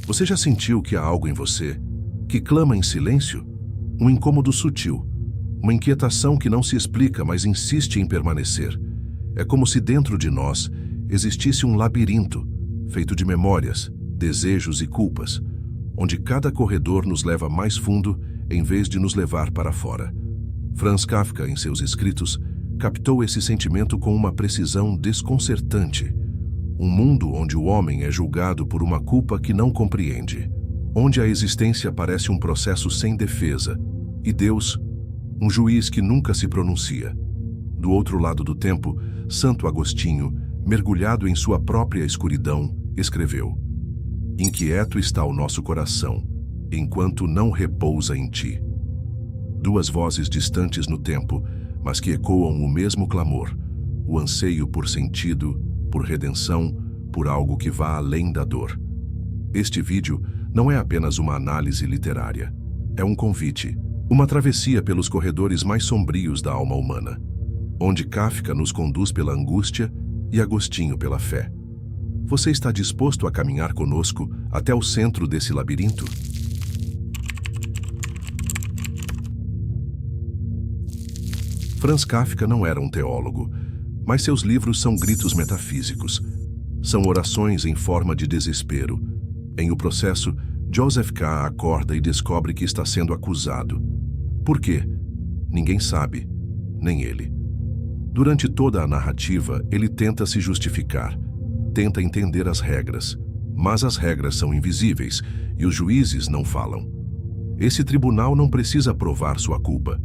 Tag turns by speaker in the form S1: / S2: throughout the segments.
S1: Você já sentiu que há algo em você que clama em silêncio? Um incômodo sutil, uma inquietação que não se explica, mas insiste em permanecer. É como se dentro de nós existisse um labirinto, feito de memórias, desejos e culpas, onde cada corredor nos leva mais fundo em vez de nos levar para fora. Franz Kafka, em seus escritos, captou esse sentimento com uma precisão desconcertante. Um mundo onde o homem é julgado por uma culpa que não compreende, onde a existência parece um processo sem defesa, e Deus, um juiz que nunca se pronuncia. Do outro lado do tempo, Santo Agostinho, mergulhado em sua própria escuridão, escreveu: "Inquieto está o nosso coração, enquanto não repousa em ti." Duas vozes distantes no tempo, mas que ecoam o mesmo clamor, o anseio por sentido, por redenção, por algo que vá além da dor. Este vídeo não é apenas uma análise literária. É um convite, uma travessia pelos corredores mais sombrios da alma humana, onde Kafka nos conduz pela angústia e Agostinho pela fé. Você está disposto a caminhar conosco até o centro desse labirinto? Franz Kafka não era um teólogo, mas seus livros são gritos metafísicos. São orações em forma de desespero. Em O Processo, Joseph K. acorda e descobre que está sendo acusado. Por quê? Ninguém sabe, nem ele. Durante toda a narrativa, ele tenta se justificar, tenta entender as regras, mas as regras são invisíveis e os juízes não falam. Esse tribunal não precisa provar sua culpa.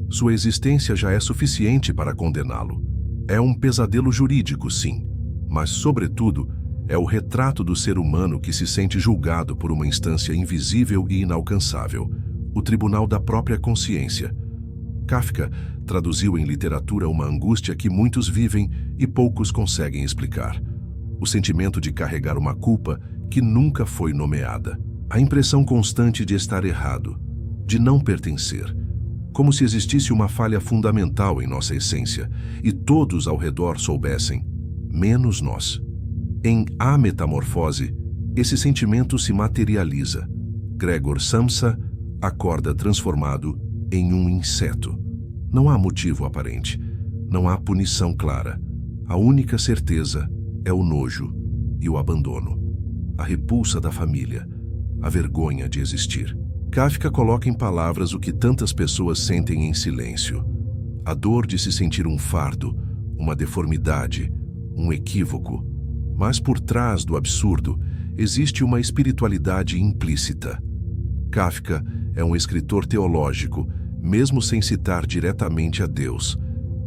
S1: Sua existência já é suficiente para condená-lo. É um pesadelo jurídico, sim, mas, sobretudo, é o retrato do ser humano que se sente julgado por uma instância invisível e inalcançável, o tribunal da própria consciência. Kafka traduziu em literatura uma angústia que muitos vivem e poucos conseguem explicar. O sentimento de carregar uma culpa que nunca foi nomeada. A impressão constante de estar errado, de não pertencer. Como se existisse uma falha fundamental em nossa essência e todos ao redor soubessem, menos nós. Em A Metamorfose, esse sentimento se materializa. Gregor Samsa acorda transformado em um inseto. Não há motivo aparente, não há punição clara. A única certeza é o nojo e o abandono, a repulsa da família, a vergonha de existir. Kafka coloca em palavras o que tantas pessoas sentem em silêncio. A dor de se sentir um fardo, uma deformidade, um equívoco. Mas por trás do absurdo existe uma espiritualidade implícita. Kafka é um escritor teológico, mesmo sem citar diretamente a Deus.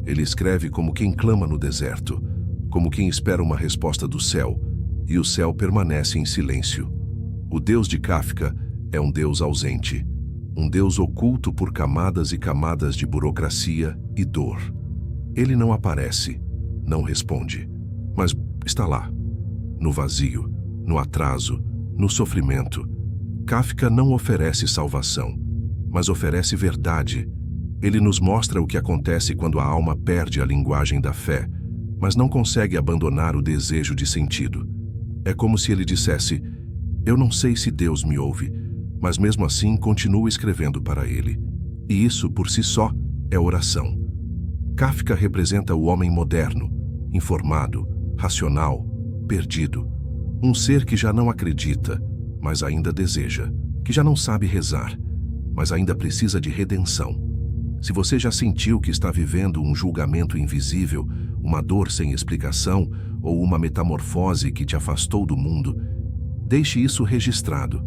S1: Ele escreve como quem clama no deserto, como quem espera uma resposta do céu, e o céu permanece em silêncio. O Deus de Kafka é um Deus ausente, um Deus oculto por camadas e camadas de burocracia e dor. Ele não aparece, não responde, mas está lá, no vazio, no atraso, no sofrimento. Kafka não oferece salvação, mas oferece verdade. Ele nos mostra o que acontece quando a alma perde a linguagem da fé, mas não consegue abandonar o desejo de sentido. É como se ele dissesse: "Eu não sei se Deus me ouve, mas mesmo assim continuo escrevendo para ele." E isso, por si só, é oração. Kafka representa o homem moderno, informado, racional, perdido. Um ser que já não acredita, mas ainda deseja, que já não sabe rezar, mas ainda precisa de redenção. Se você já sentiu que está vivendo um julgamento invisível, uma dor sem explicação ou uma metamorfose que te afastou do mundo, deixe isso registrado.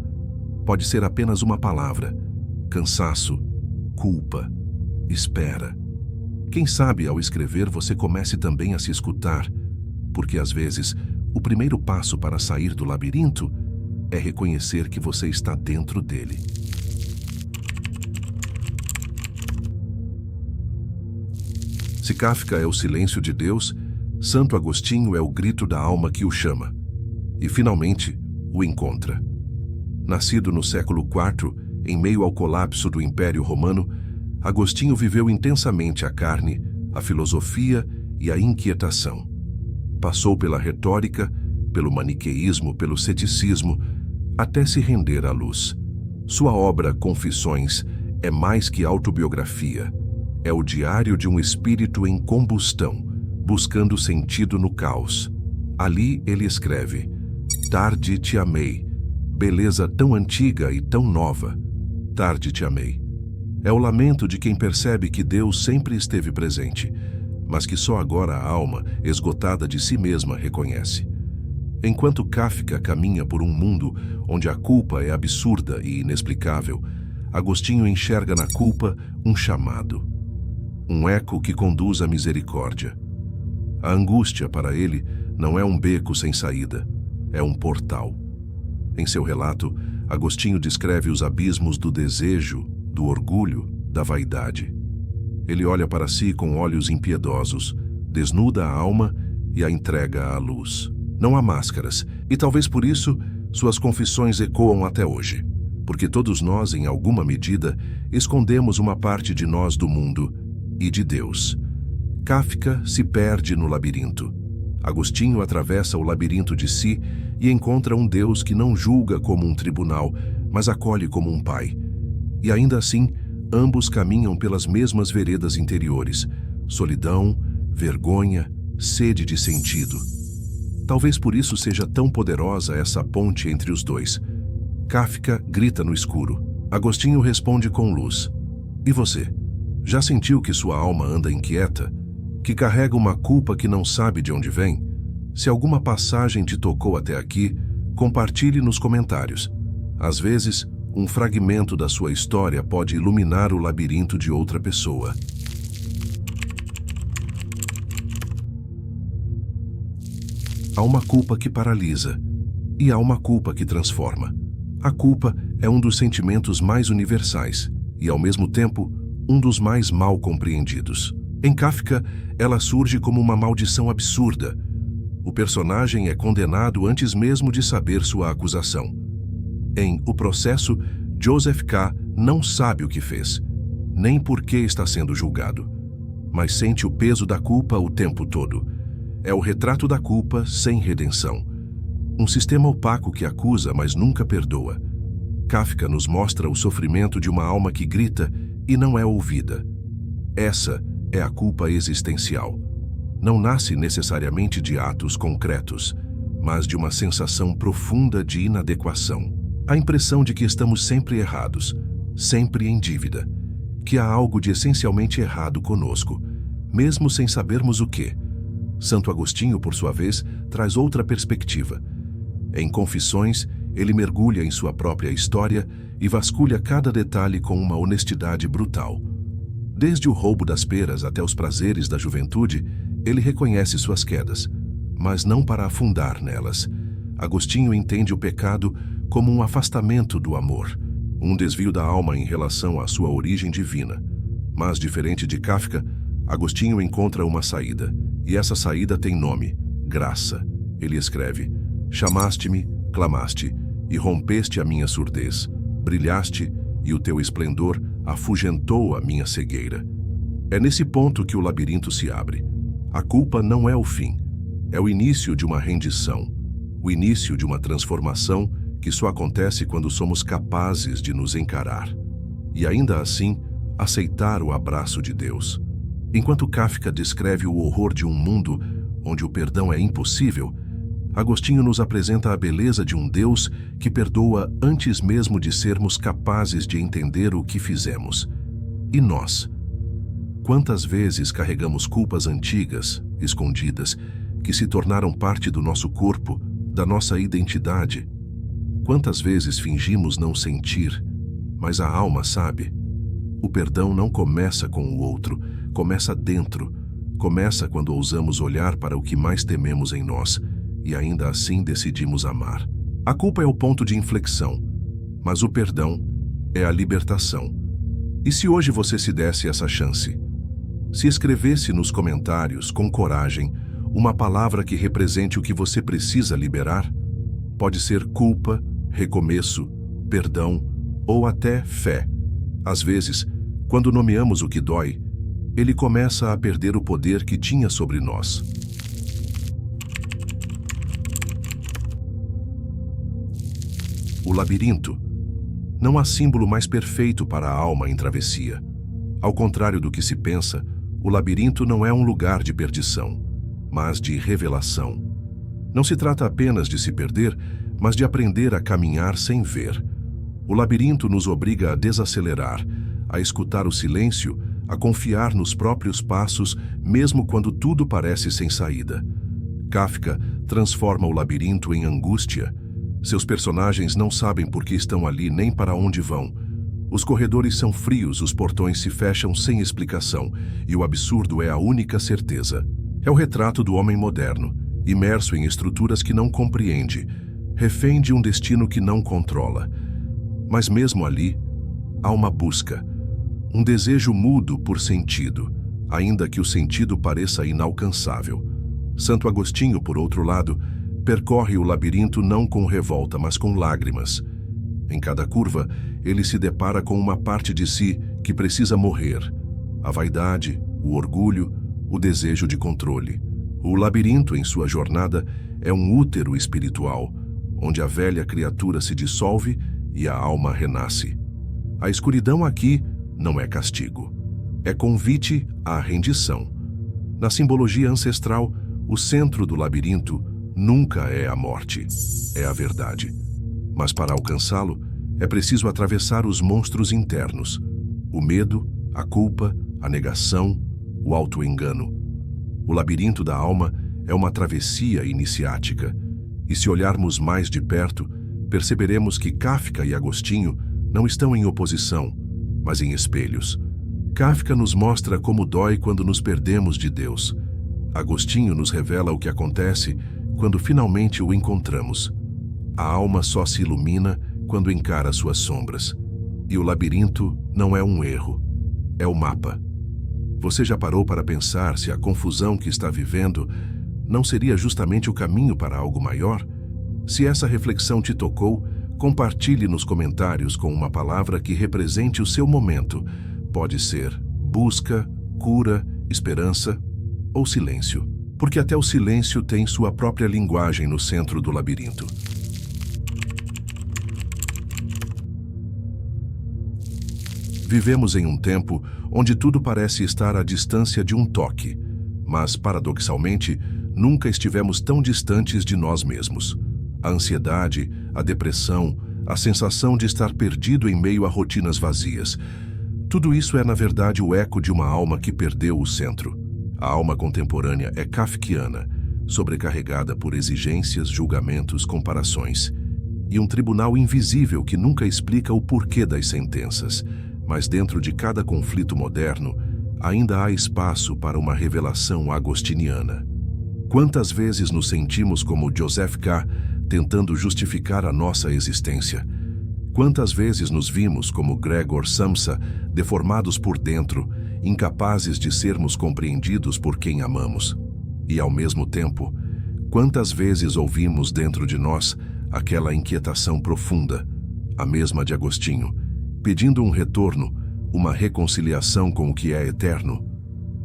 S1: Pode ser apenas uma palavra: cansaço, culpa, espera. Quem sabe, ao escrever, você comece também a se escutar, porque às vezes o primeiro passo para sair do labirinto é reconhecer que você está dentro dele. Se Kafka é o silêncio de Deus, Santo Agostinho é o grito da alma que o chama. E, finalmente, o encontra. Nascido no século IV, em meio ao colapso do Império Romano, Agostinho viveu intensamente a carne, a filosofia e a inquietação. Passou pela retórica, pelo maniqueísmo, pelo ceticismo, até se render à luz. Sua obra Confissões é mais que autobiografia. É o diário de um espírito em combustão, buscando sentido no caos. Ali ele escreve: Tarde te amei, beleza tão antiga e tão nova. Tarde te amei. É o lamento de quem percebe que Deus sempre esteve presente, mas que só agora a alma, esgotada de si mesma, reconhece. Enquanto Kafka caminha por um mundo onde a culpa é absurda e inexplicável, Agostinho enxerga na culpa um chamado, um eco que conduz à misericórdia. A angústia, para ele, não é um beco sem saída, é um portal. Em seu relato, Agostinho descreve os abismos do desejo, do orgulho, da vaidade. Ele olha para si com olhos impiedosos, desnuda a alma e a entrega à luz. Não há máscaras, e talvez por isso suas confissões ecoam até hoje. Porque todos nós, em alguma medida, escondemos uma parte de nós do mundo e de Deus. Kafka se perde no labirinto. Agostinho atravessa o labirinto de si e encontra um Deus que não julga como um tribunal, mas acolhe como um pai. E ainda assim, ambos caminham pelas mesmas veredas interiores: solidão, vergonha, sede de sentido. Talvez por isso seja tão poderosa essa ponte entre os dois. Kafka grita no escuro. Agostinho responde com luz. E você? Já sentiu que sua alma anda inquieta? Que carrega uma culpa que não sabe de onde vem? Se alguma passagem te tocou até aqui, compartilhe nos comentários. Às vezes, um fragmento da sua história pode iluminar o labirinto de outra pessoa. Há uma culpa que paralisa, e há uma culpa que transforma. A culpa é um dos sentimentos mais universais e, ao mesmo tempo, um dos mais mal compreendidos. Em Kafka, ela surge como uma maldição absurda. O personagem é condenado antes mesmo de saber sua acusação. Em O Processo, Joseph K. não sabe o que fez, nem por que está sendo julgado, mas sente o peso da culpa o tempo todo. É o retrato da culpa sem redenção. Um sistema opaco que acusa, mas nunca perdoa. Kafka nos mostra o sofrimento de uma alma que grita e não é ouvida. Essa é a culpa existencial. Não nasce necessariamente de atos concretos, mas de uma sensação profunda de inadequação. A impressão de que estamos sempre errados, sempre em dívida, que há algo de essencialmente errado conosco, mesmo sem sabermos o que. Santo Agostinho, por sua vez, traz outra perspectiva. Em Confissões, ele mergulha em sua própria história e vasculha cada detalhe com uma honestidade brutal. Desde o roubo das peras até os prazeres da juventude, ele reconhece suas quedas, mas não para afundar nelas. Agostinho entende o pecado como um afastamento do amor, um desvio da alma em relação à sua origem divina. Mas, diferente de Kafka, Agostinho encontra uma saída, e essa saída tem nome: graça. Ele escreve: Chamaste-me, clamaste, e rompeste a minha surdez. Brilhaste, e o teu esplendor afugentou a minha cegueira. É nesse ponto que o labirinto se abre. A culpa não é o fim, é o início de uma rendição, o início de uma transformação que só acontece quando somos capazes de nos encarar. E ainda assim, aceitar o abraço de Deus. Enquanto Kafka descreve o horror de um mundo onde o perdão é impossível, Agostinho nos apresenta a beleza de um Deus que perdoa antes mesmo de sermos capazes de entender o que fizemos. E nós? Quantas vezes carregamos culpas antigas, escondidas, que se tornaram parte do nosso corpo, da nossa identidade? Quantas vezes fingimos não sentir, mas a alma sabe? O perdão não começa com o outro, começa dentro. Começa quando ousamos olhar para o que mais tememos em nós, e ainda assim decidimos amar. A culpa é o ponto de inflexão, mas o perdão é a libertação. E se hoje você se desse essa chance? Se escrevesse nos comentários, com coragem, uma palavra que represente o que você precisa liberar? Pode ser culpa, recomeço, perdão ou até fé. Às vezes, quando nomeamos o que dói, ele começa a perder o poder que tinha sobre nós. O labirinto. Não há símbolo mais perfeito para a alma em travessia. Ao contrário do que se pensa, o labirinto não é um lugar de perdição, mas de revelação. Não se trata apenas de se perder, mas de aprender a caminhar sem ver. O labirinto nos obriga a desacelerar, a escutar o silêncio, a confiar nos próprios passos, mesmo quando tudo parece sem saída. Kafka transforma o labirinto em angústia. Seus personagens não sabem por que estão ali nem para onde vão. Os corredores são frios, os portões se fecham sem explicação, e o absurdo é a única certeza. É o retrato do homem moderno, imerso em estruturas que não compreende, refém de um destino que não controla. Mas mesmo ali, há uma busca, um desejo mudo por sentido, ainda que o sentido pareça inalcançável. Santo Agostinho, por outro lado, percorre o labirinto não com revolta, mas com lágrimas. Em cada curva, ele se depara com uma parte de si que precisa morrer. A vaidade, o orgulho, o desejo de controle. O labirinto, em sua jornada, é um útero espiritual, onde a velha criatura se dissolve e a alma renasce. A escuridão aqui não é castigo. É convite à rendição. Na simbologia ancestral, o centro do labirinto nunca é a morte, é a verdade. Mas para alcançá-lo, é preciso atravessar os monstros internos: o medo, a culpa, a negação, o auto-engano. O labirinto da alma é uma travessia iniciática, e se olharmos mais de perto, perceberemos que Kafka e Agostinho não estão em oposição, mas em espelhos. Kafka nos mostra como dói quando nos perdemos de Deus. Agostinho nos revela o que acontece quando finalmente o encontramos. A alma só se ilumina quando encara suas sombras. E o labirinto não é um erro, é o mapa. Você já parou para pensar se a confusão que está vivendo não seria justamente o caminho para algo maior? Se essa reflexão te tocou, compartilhe nos comentários com uma palavra que represente o seu momento. Pode ser busca, cura, esperança ou silêncio, porque até o silêncio tem sua própria linguagem no centro do labirinto. Vivemos em um tempo onde tudo parece estar à distância de um toque, mas, paradoxalmente, nunca estivemos tão distantes de nós mesmos. A ansiedade, a depressão, a sensação de estar perdido em meio a rotinas vazias. Tudo isso é, na verdade, o eco de uma alma que perdeu o centro. A alma contemporânea é kafkiana, sobrecarregada por exigências, julgamentos, comparações. E um tribunal invisível que nunca explica o porquê das sentenças. Mas dentro de cada conflito moderno, ainda há espaço para uma revelação agostiniana. Quantas vezes nos sentimos como Joseph K., tentando justificar a nossa existência? Quantas vezes nos vimos como Gregor Samsa, deformados por dentro, incapazes de sermos compreendidos por quem amamos? E, ao mesmo tempo, quantas vezes ouvimos dentro de nós aquela inquietação profunda, a mesma de Agostinho, pedindo um retorno, uma reconciliação com o que é eterno?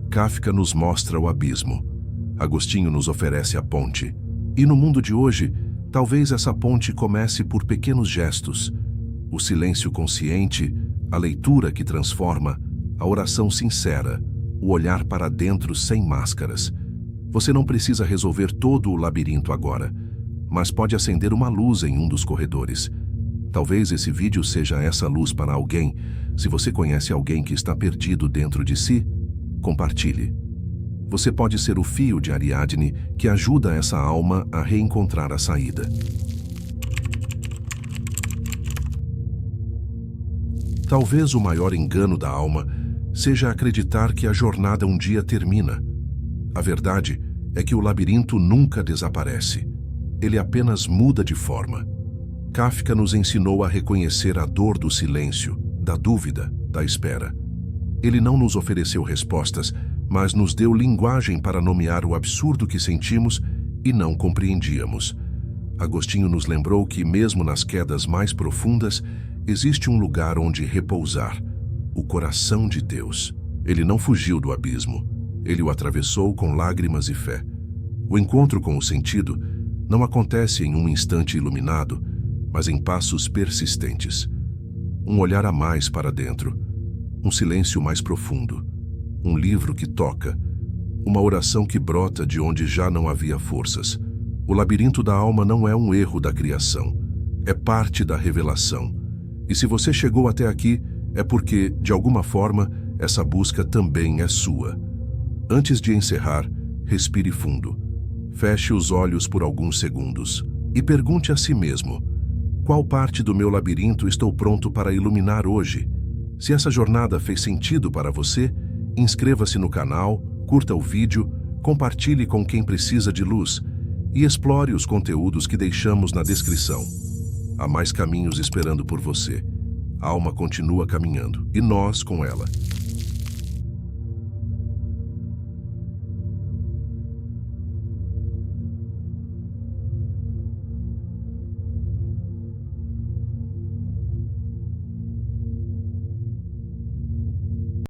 S1: Kafka nos mostra o abismo. Agostinho nos oferece a ponte. E no mundo de hoje, talvez essa ponte comece por pequenos gestos. O silêncio consciente, a leitura que transforma, a oração sincera, o olhar para dentro sem máscaras. Você não precisa resolver todo o labirinto agora, mas pode acender uma luz em um dos corredores. Talvez esse vídeo seja essa luz para alguém. Se você conhece alguém que está perdido dentro de si, compartilhe. Você pode ser o fio de Ariadne que ajuda essa alma a reencontrar a saída. Talvez o maior engano da alma seja acreditar que a jornada um dia termina. A verdade é que o labirinto nunca desaparece. Ele apenas muda de forma. Kafka nos ensinou a reconhecer a dor do silêncio, da dúvida, da espera. Ele não nos ofereceu respostas, mas nos deu linguagem para nomear o absurdo que sentimos e não compreendíamos. Agostinho nos lembrou que, mesmo nas quedas mais profundas, existe um lugar onde repousar, o coração de Deus. Ele não fugiu do abismo, ele o atravessou com lágrimas e fé. O encontro com o sentido não acontece em um instante iluminado, mas em passos persistentes. Um olhar a mais para dentro, um silêncio mais profundo, um livro que toca, uma oração que brota de onde já não havia forças. O labirinto da alma não é um erro da criação, é parte da revelação. E se você chegou até aqui, é porque, de alguma forma, essa busca também é sua. Antes de encerrar, respire fundo. Feche os olhos por alguns segundos e pergunte a si mesmo: qual parte do meu labirinto estou pronto para iluminar hoje? Se essa jornada fez sentido para você, inscreva-se no canal, curta o vídeo, compartilhe com quem precisa de luz e explore os conteúdos que deixamos na descrição. Há mais caminhos esperando por você. A alma continua caminhando, e nós com ela.